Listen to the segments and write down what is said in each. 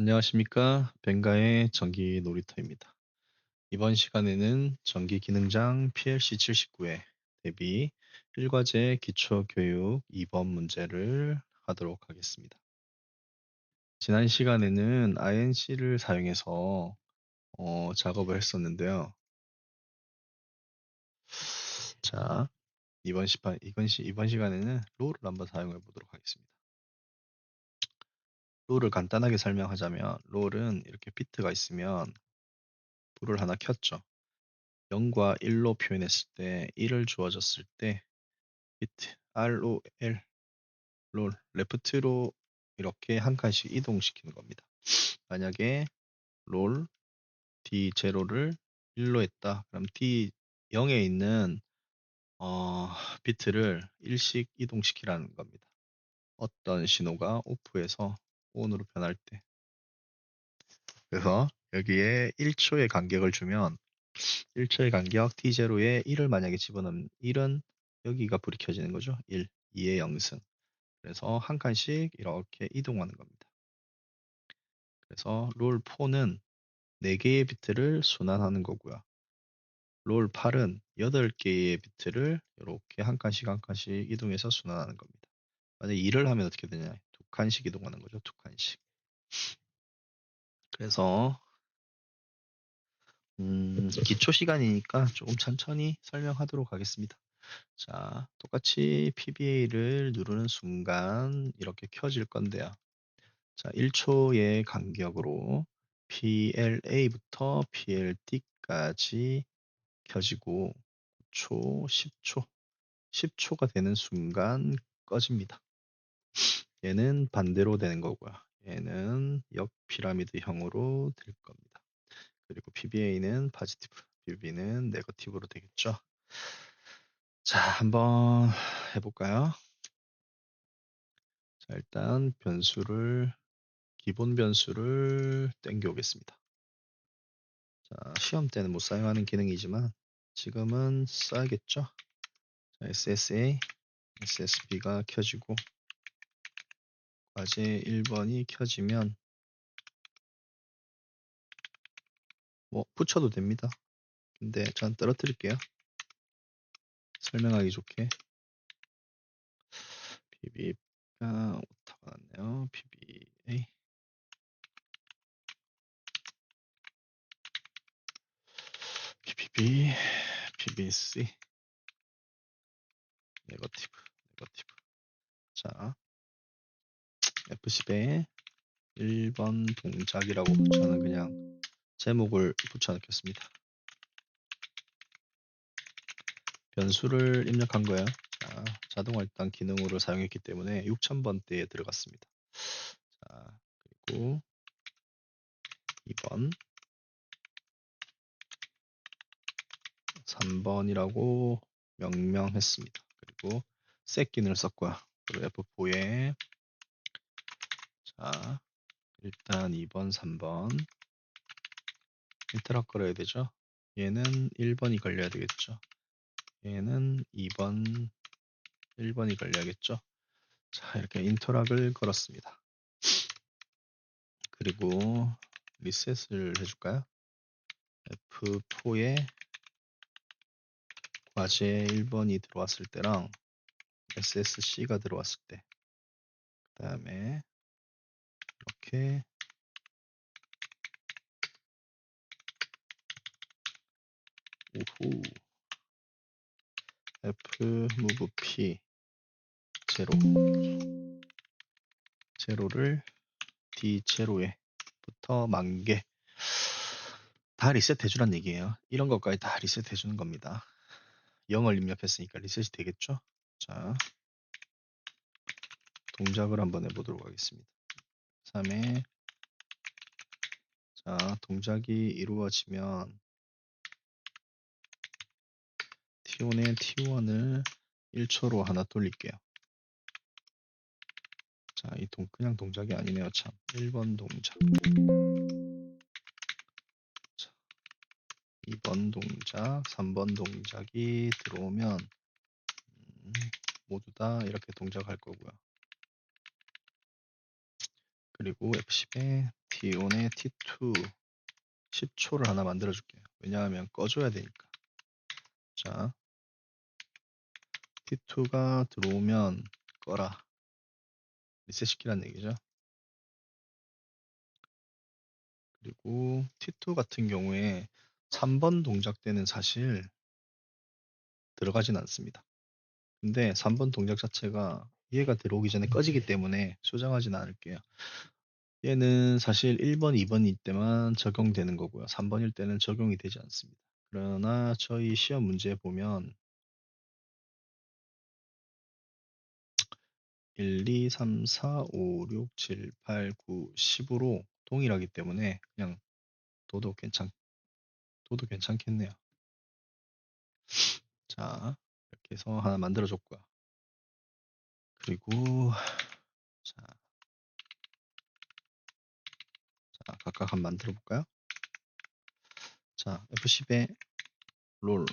안녕하십니까. 벤가의 전기 놀이터입니다. 이번 시간에는 전기 기능장 PLC79회 대비 1과제 기초교육 2번 문제를 하도록 하겠습니다. 지난 시간에는 INC를 사용해서 작업을 했었는데요. 자, 이번 시간에는 롤을 한번 사용해 보도록 하겠습니다. 롤을 간단하게 설명하자면 롤은 이렇게 비트가 있으면 불을 하나 켰죠. 0과 1로 표현했을 때 1을 주어졌을 때 비트 ROL 롤 레프트로 이렇게 한 칸씩 이동시키는 겁니다. 만약에 롤 D0를 1로 했다. 그럼 D0에 있는 비트를 1씩 이동시키라는 겁니다. 어떤 신호가 오프에서 ON으로 변할 때. 그래서 여기에 1초의 간격을 주면 1초의 간격 T0에 1을 만약에 집어넣으면 1은 여기가 불이 켜지는 거죠. 1, 2의 0승. 그래서 한 칸씩 이렇게 이동하는 겁니다. 그래서 롤4는 4개의 비트를 순환하는 거고요. 롤8은 8개의 비트를 이렇게 한 칸씩 한 칸씩 이동해서 순환하는 겁니다. 만약에 2를 하면 어떻게 되냐? 두 칸씩 이동하는 거죠. 두 칸씩. 그래서 기초 시간이니까 조금 천천히 설명하도록 하겠습니다. 자, 똑같이 PBA를 누르는 순간 이렇게 켜질 건데요. 자, 1초의 간격으로 PLA부터 PLD까지 켜지고 9초, 10초, 10초가 되는 순간 꺼집니다. 얘는 반대로 되는 거고요. 얘는 역피라미드형으로 될 겁니다. 그리고 PBA는 파지티브, PB는 네거티브로 되겠죠. 자, 한번 해볼까요? 자, 일단 기본 변수를 땡겨 오겠습니다. 자, 시험 때는 못 사용하는 기능이지만 지금은 써야겠죠. 자, SSA, SSB가 켜지고 과제 1번이 켜지면 뭐 붙여도 됩니다. 근데 전 떨어뜨릴게요. 설명하기 좋게. PB가 오타가 났네요. PBA. PBB, PBC. 네거티브. 자, F10에 1번 동작이라고 저는 그냥 제목을 붙여넣겠습니다. 변수를 입력한 거예요. 자, 자동할당 기능으로 사용했기 때문에 6000번대에 들어갔습니다. 자, 그리고 2번, 3번이라고 명명했습니다. 그리고 set 기능을 썼고요. 그리고 F4에 자, 일단 2번, 3번 인터락 걸어야 되죠. 얘는 1번이 걸려야 되겠죠. 얘는 2번, 1번이 걸려야겠죠. 자, 이렇게 인터락을 걸었습니다. 그리고 리셋을 해줄까요? F4에 과제 1번이 들어왔을 때랑 SSC가 들어왔을 때, 그 다음에 이렇게 우후 F move P 제로를 D0에부터 10,000개 다 리셋 해주란 얘기예요. 이런 것까지 다 리셋 해주는 겁니다. 0을 입력했으니까 리셋이 되겠죠? 자, 동작을 한번 해보도록 하겠습니다. 3에 자, 동작이 이루어지면 T1에 T1을 1초로 하나 돌릴게요. 자, 그냥 동작이 아니네요. 참. 1번 동작. 자, 2번 동작, 3번 동작이 들어오면 모두 다 이렇게 동작할 거고요. 그리고 F10에 T1에 T2 10초를 하나 만들어 줄게요. 왜냐하면 꺼줘야 되니까. 자, T2가 들어오면 꺼라. 리셋 시키라는 얘기죠. 그리고 T2 같은 경우에 3번 동작 때는 사실 들어가진 않습니다. 근데 3번 동작 자체가 얘가 들어오기 전에 꺼지기 때문에 수정하진 않을게요. 얘는 사실 1번, 2번일 때만 적용되는 거고요. 3번일 때는 적용이 되지 않습니다. 그러나 저희 시험 문제에 보면 1, 2, 3, 4, 5, 6, 7, 8, 9, 10으로 동일하기 때문에 그냥 둬도 괜찮겠네요. 자, 이렇게 해서 하나 만들어줬고요. 그리고 자, 각각 한번 만들어 볼까요? 자, F10에 롤.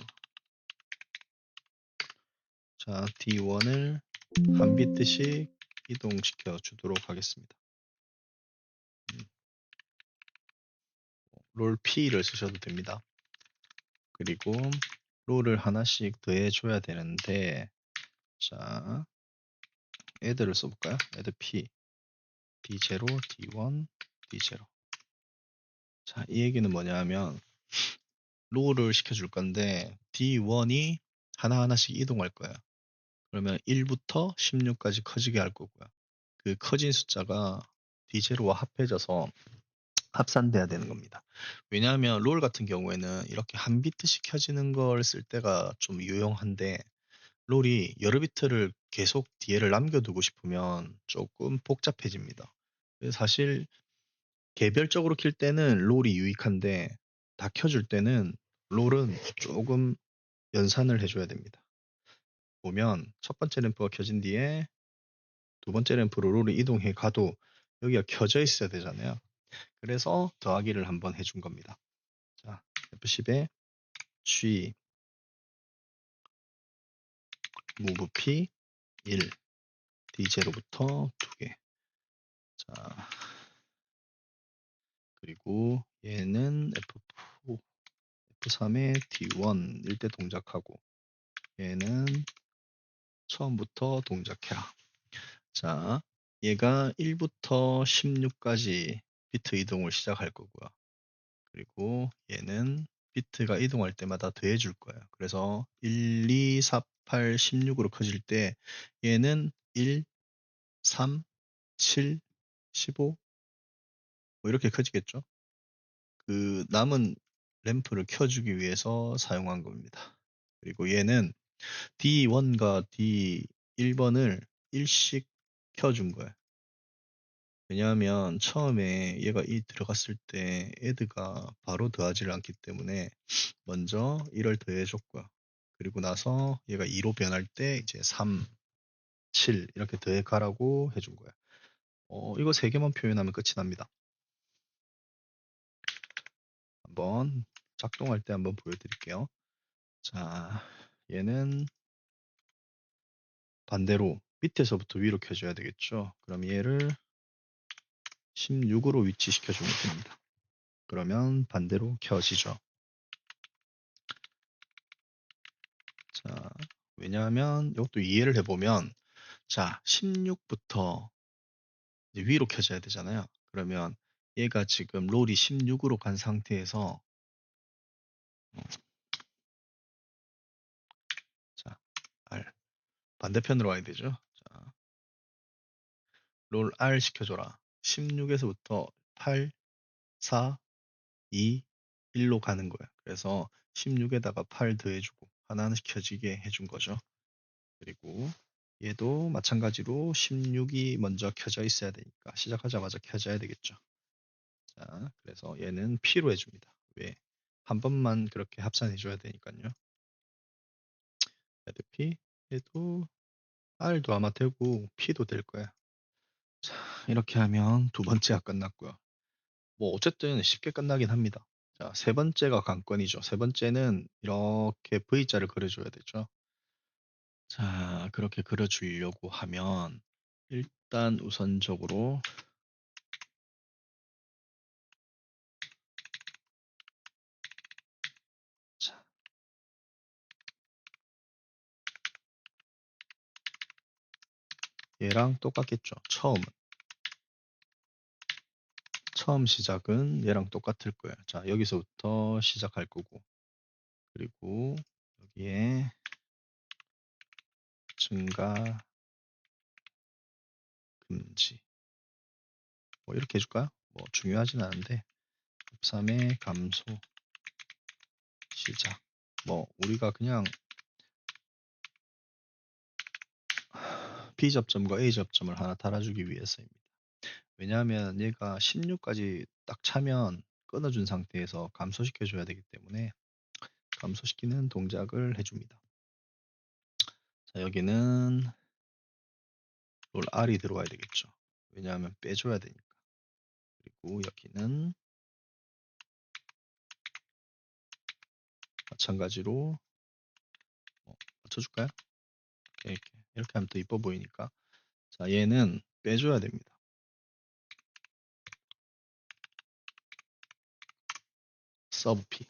자, D1을 한 비트씩 이동시켜 주도록 하겠습니다. 롤 P를 쓰셔도 됩니다. 그리고 롤을 하나씩 더해 줘야 되는데, 자, add를 써볼까요? add P, D0, D1, D0. 자, 이 얘기는 뭐냐 하면 롤을 시켜줄 건데 D1이 하나하나씩 이동할 거예요. 그러면 1부터 16까지 커지게 할 거고요. 그 커진 숫자가 D0와 합해져서 합산돼야 되는 겁니다. 왜냐하면 롤 같은 경우에는 이렇게 한 비트씩 켜지는 걸 쓸 때가 좀 유용한데 롤이 여러 비트를 계속 뒤에를 남겨두고 싶으면 조금 복잡해집니다. 그래서 사실 개별적으로 킬 때는 롤이 유익한데 다 켜줄 때는 롤은 조금 연산을 해줘야 됩니다. 보면 첫 번째 램프가 켜진 뒤에 두 번째 램프로 롤을 이동해 가도 여기가 켜져 있어야 되잖아요. 그래서 더하기를 한번 해준 겁니다. 자, F10에 G, move P 1, D0부터 2개. 자, 그리고 얘는 F4, F3에 D1일 때 동작하고 얘는 처음부터 동작해라. 자, 얘가 1부터 16까지 비트 이동을 시작할 거고요. 그리고 얘는 비트가 이동할 때마다 더해줄 거예요. 그래서 1, 2, 4, 8, 16으로 커질 때 얘는 1, 3, 7, 15 뭐 이렇게 커지겠죠. 그 남은 램프를 켜주기 위해서 사용한 겁니다. 그리고 얘는 D1과 D1번을 일씩 켜준 거예요. 왜냐하면 처음에 얘가 이 들어갔을 때 애드가 바로 더하지를 않기 때문에 먼저 1을 더해줬고요. 그리고 나서 얘가 2로 변할 때 이제 3, 7 이렇게 더해 가라고 해준 거예요. 이거 세 개만 표현하면 끝이 납니다. 한번 작동할 때 한번 보여드릴게요. 자, 얘는 반대로 밑에서부터 위로 켜줘야 되겠죠. 그럼 얘를 16으로 위치시켜주면 됩니다. 그러면 반대로 켜지죠. 자, 왜냐하면 이것도 이해를 해보면 자, 16부터 위로 켜져야 되잖아요. 그러면 얘가 지금 롤이 16으로 간 상태에서 자, R 반대편으로 와야 되죠. 자, 롤 R 시켜줘라. 16에서부터 8, 4, 2, 1로 가는 거예요. 그래서 16에다가 8 더해주고 하나는 켜지게 해준 거죠. 그리고 얘도 마찬가지로 16이 먼저 켜져 있어야 되니까 시작하자마자 켜져야 되겠죠. 자, 그래서 얘는 P로 해줍니다. 왜? 한 번만 그렇게 합산해줘야 되니까요. 헤드 P, 얘도 R도 아마 되고 P도 될 거야. 자, 이렇게 하면 두 번째가 끝났고요. 뭐 어쨌든 쉽게 끝나긴 합니다. 자, 세 번째가 관건이죠. 세 번째는 이렇게 V자를 그려줘야 되죠. 자, 그렇게 그려주려고 하면 일단 우선적으로 얘랑 똑같겠죠. 처음 시작은 얘랑 똑같을 거예요. 자, 여기서부터 시작할 거고, 그리고 여기에 증가, 금지. 뭐 이렇게 해줄까요? 뭐 중요하진 않은데, 3의 감소, 시작. 뭐 우리가 그냥 B 접점과 A 접점을 하나 달아주기 위해서입니다. 왜냐하면 얘가 16까지 딱 차면 끊어준 상태에서 감소시켜줘야 되기 때문에 감소시키는 동작을 해줍니다. 자, 여기는 롤 R이 들어와야 되겠죠. 왜냐하면 빼줘야 되니까. 그리고 여기는 마찬가지로 맞춰줄까요? 이렇게 하면 더 이뻐 보이니까. 자, 얘는 빼줘야 됩니다. 서브 P.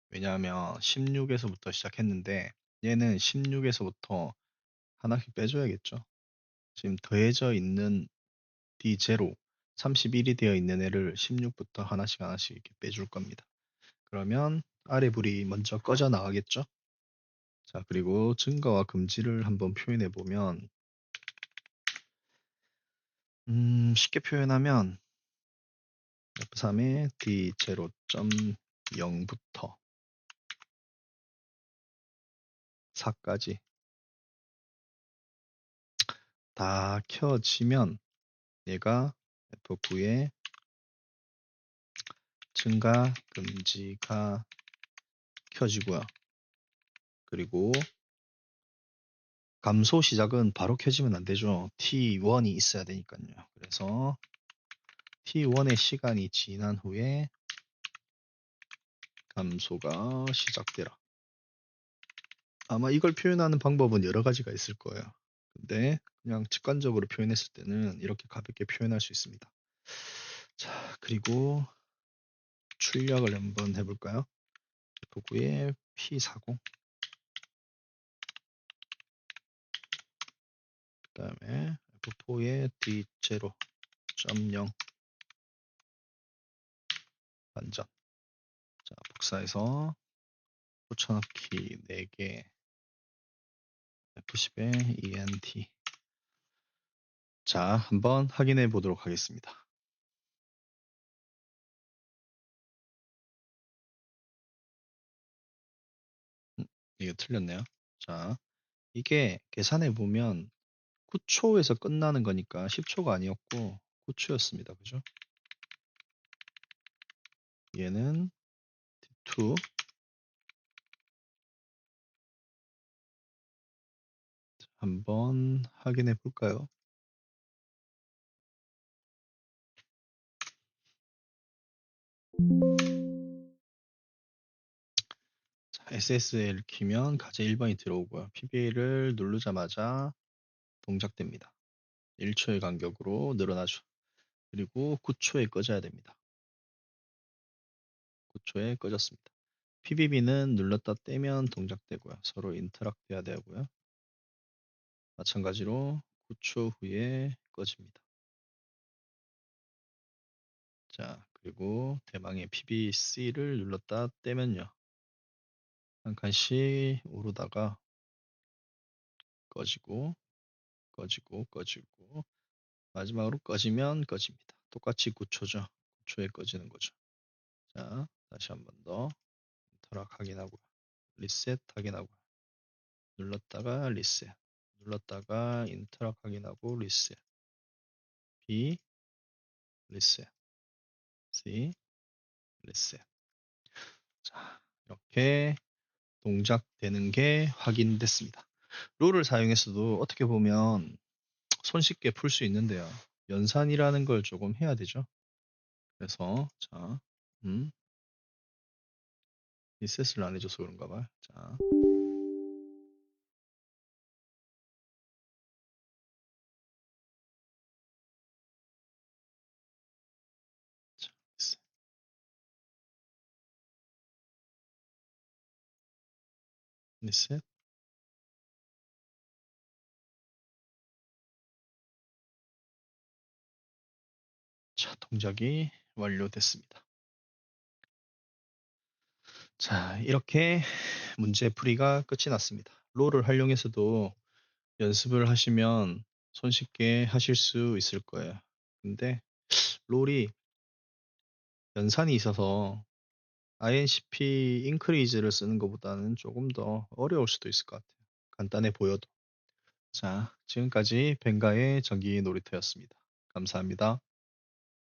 왜냐하면 16에서부터 시작했는데 얘는 16에서부터 하나씩 빼줘야겠죠. 지금 더해져 있는 D0, 31이 되어 있는 애를 16부터 하나씩 이렇게 빼줄 겁니다. 그러면 아래 불이 먼저 꺼져 나가겠죠. 자, 그리고 증가와 금지를 한번 표현해 보면 쉽게 표현하면 F3의 D0.0부터 4까지 다 켜지면 얘가 F9의 증가, 금지가 켜지고요. 그리고 감소 시작은 바로 켜지면 안 되죠. T1이 있어야 되니까요. 그래서 T1의 시간이 지난 후에 감소가 시작되라. 아마 이걸 표현하는 방법은 여러 가지가 있을 거예요. 근데 그냥 직관적으로 표현했을 때는 이렇게 가볍게 표현할 수 있습니다. 자, 그리고 출력을 한번 해볼까요? F9의 P40, 그 다음에 F4의 D0.0 반전. 자, 복사해서 붙여넣기 4개, F10의 ENT. 자, 한번 확인해 보도록 하겠습니다. 이거 틀렸네요. 자, 이게 계산해 보면 9초에서 끝나는 거니까 10초가 아니었고 9초였습니다. 그죠? 얘는 D2, 한번 확인해 볼까요? 자, SSL 키면 가제 1번이 들어오고요. PB를 누르자마자 동작됩니다. 1초의 간격으로 늘어나죠. 그리고 9초에 꺼져야 됩니다. 9초에 꺼졌습니다. PBB는 눌렀다 떼면 동작되고요. 서로 인터랙트 해야 되고요. 마찬가지로 9초 후에 꺼집니다. 자, 그리고 대망의 PBC를 눌렀다 떼면요. 한 칸씩 오르다가 꺼지고, 꺼지고, 꺼지고, 마지막으로 꺼지면 꺼집니다. 똑같이 9초죠. 9초에 꺼지는 거죠. 자, 다시 한 번 더 인터랙 확인하고요. 리셋 확인하고요. 눌렀다가 리셋. 눌렀다가 인터랙 확인하고 리셋. B, 리셋. C, 리셋. 자, 이렇게 동작되는 게 확인됐습니다. 룰을 사용해서도 어떻게 보면 손쉽게 풀 수 있는데요. 연산이라는 걸 조금 해야 되죠. 그래서 자, 리셋을 안 해줘서 그런가 봐요. 자, 리셋. 리셋. 동작이 완료됐습니다. 자, 이렇게 문제 풀이가 끝이 났습니다. 롤을 활용해서도 연습을 하시면 손쉽게 하실 수 있을 거예요. 근데 롤이 연산이 있어서 INCP increase를 쓰는 것보다는 조금 더 어려울 수도 있을 것 같아요. 간단해 보여도. 자, 지금까지 벵가의 전기 놀이터였습니다. 감사합니다.